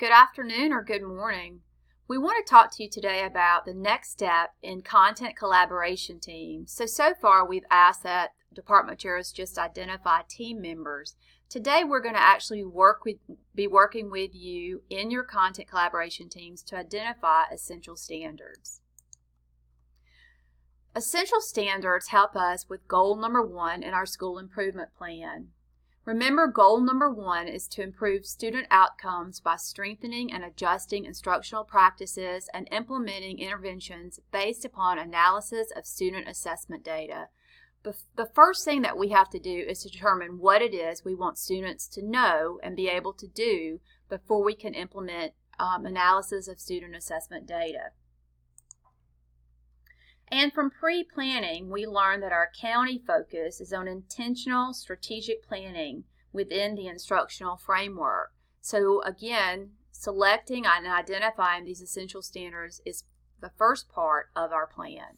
Good afternoon or good morning. We want to talk to you today about the next step in content collaboration teams. So far we've asked that department chairs just identify team members. Today we're going to actually be working with you in your content collaboration teams to identify essential standards. Essential standards help us with goal number 1 in our school improvement plan. Remember, goal number 1 is to improve student outcomes by strengthening and adjusting instructional practices and implementing interventions based upon analysis of student assessment data. The first thing that we have to do is to determine what it is we want students to know and be able to do before we can implement analysis of student assessment data. And from pre-planning, we learned that our county focus is on intentional strategic planning within the instructional framework. So again, selecting and identifying these essential standards is the first part of our plan.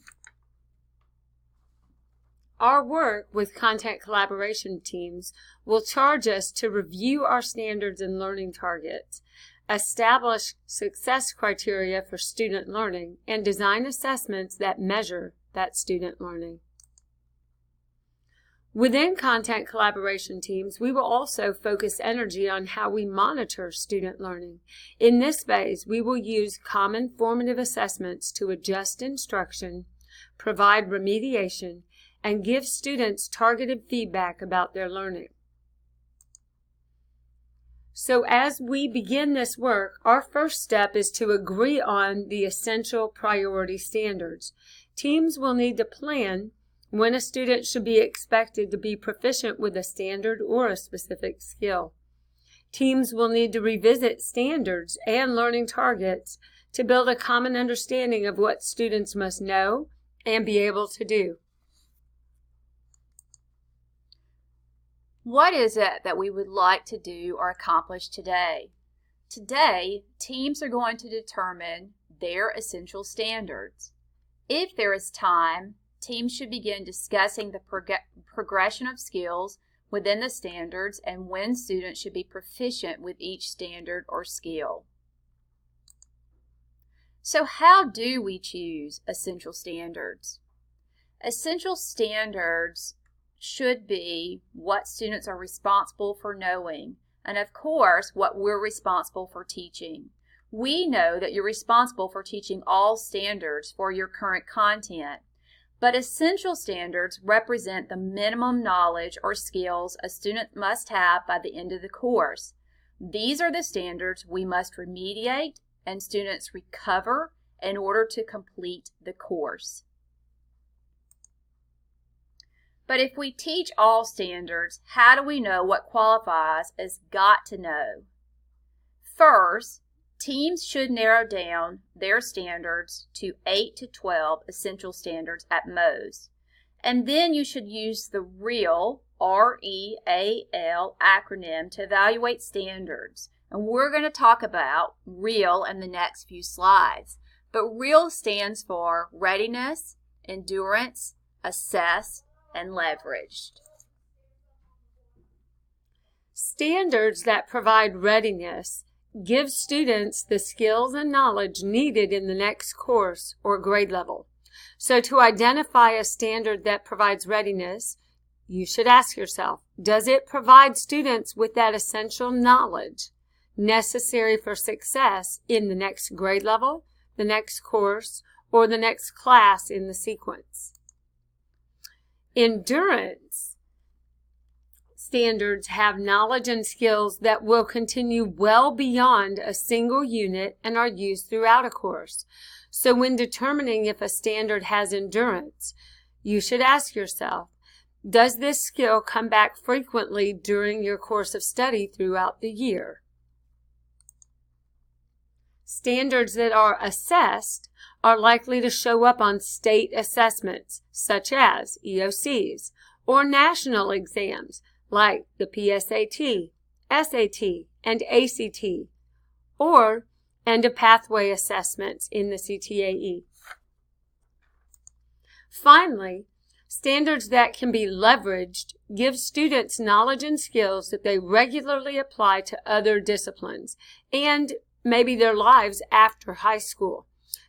Our work with content collaboration teams will charge us to review our standards and learning targets, establish success criteria for student learning, and design assessments that measure that student learning. Within content collaboration teams, we will also focus energy on how we monitor student learning. In this phase, we will use common formative assessments to adjust instruction, provide remediation, and give students targeted feedback about their learning. So as we begin this work, our first step is to agree on the essential priority standards. Teams will need to plan when a student should be expected to be proficient with a standard or a specific skill. Teams will need to revisit standards and learning targets to build a common understanding of what students must know and be able to do. What is it that we would like to do or accomplish today? Today, teams are going to determine their essential standards. If there is time, teams should begin discussing the progression of skills within the standards and when students should be proficient with each standard or skill. So how do we choose essential standards? Essential standards should be what students are responsible for knowing, and of course what we're responsible for teaching. We know that you're responsible for teaching all standards for your current content, but essential standards represent the minimum knowledge or skills a student must have by the end of the course. These are the standards we must remediate and students recover in order to complete the course. But if we teach all standards, how do we know what qualifies as got to know? First, teams should narrow down their standards to 8 to 12 essential standards at most. And then you should use the REAL, R-E-A-L acronym to evaluate standards. And we're going to talk about REAL in the next few slides. But REAL stands for readiness, endurance, assess, and leveraged. Standards that provide readiness give students the skills and knowledge needed in the next course or grade level. So to identify a standard that provides readiness, you should ask yourself, does it provide students with that essential knowledge necessary for success in the next grade level, the next course, or the next class in the sequence? Endurance standards have knowledge and skills that will continue well beyond a single unit and are used throughout a course. So when determining if a standard has endurance, you should ask yourself, does this skill come back frequently during your course of study throughout the year? Standards that are assessed are likely to show up on state assessments, such as EOCs, or national exams, like the PSAT, SAT, and ACT, or end-of-pathway assessments in the CTAE. Finally, standards that can be leveraged give students knowledge and skills that they regularly apply to other disciplines and maybe their lives after high school.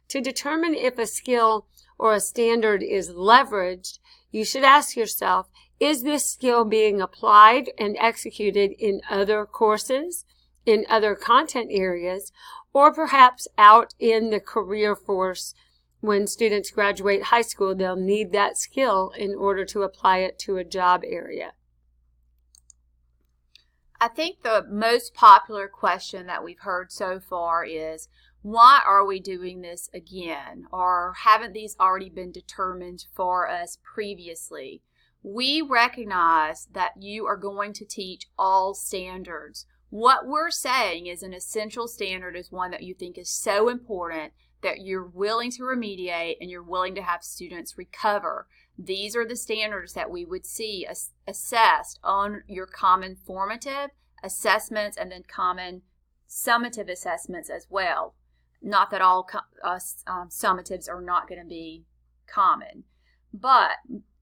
To determine if a skill or a standard is leveraged, you should ask yourself, is this skill being applied and executed in other courses, in other content areas, or perhaps out in the career force? When students graduate high school, they'll need that skill in order to apply it to a job area. I think the most popular question that we've heard so far is, why are we doing this again? Or haven't these already been determined for us previously? We recognize that you are going to teach all standards. What we're saying is an essential standard is one that you think is so important that you're willing to remediate and you're willing to have students recover. These are the standards that we would see assessed on your common formative assessments and then common summative assessments as well. Not that all summatives are not going to be common. But,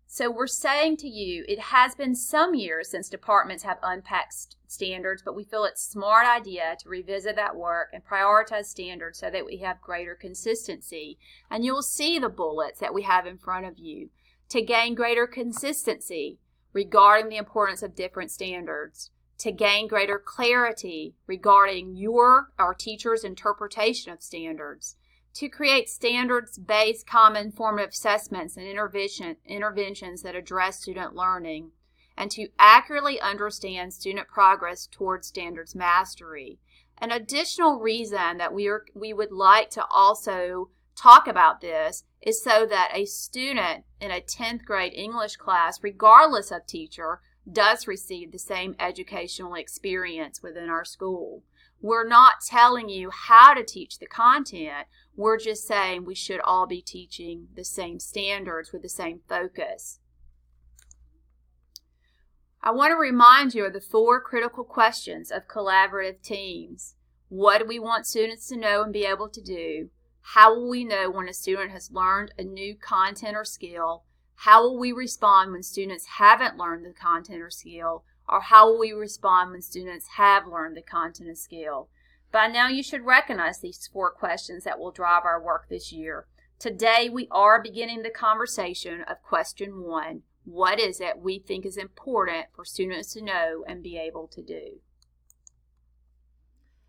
so we're saying to you, it has been some years since departments have unpacked standards, but we feel it's a smart idea to revisit that work and prioritize standards so that we have greater consistency. And you'll see the bullets that we have in front of you. To gain greater consistency regarding the importance of different standards, to gain greater clarity regarding our teacher's interpretation of standards, to create standards-based common formative assessments and interventions that address student learning, and to accurately understand student progress towards standards mastery. An additional reason that we would like to also talk about this is so that a student in a 10th grade English class, regardless of teacher, does receive the same educational experience within our school. We're not telling you how to teach the content. We're just saying we should all be teaching the same standards with the same focus. I want to remind you of the 4 critical questions of collaborative teams. What do we want students to know and be able to do? How will we know when a student has learned a new content or skill? How will we respond when students haven't learned the content or skill? Or how will we respond when students have learned the content and skill? By now you should recognize these 4 questions that will drive our work this year. Today we are beginning the conversation of question 1. What is it we think is important for students to know and be able to do?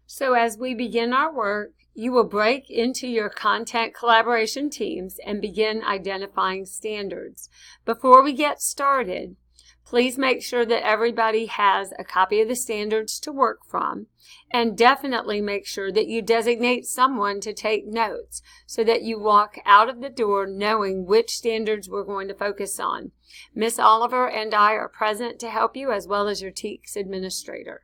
So as we begin our work, you will break into your content collaboration teams and begin identifying standards. Before we get started, please make sure that everybody has a copy of the standards to work from, and definitely make sure that you designate someone to take notes so that you walk out of the door knowing which standards we're going to focus on. Miss Oliver and I are present to help you, as well as your TEKS administrator.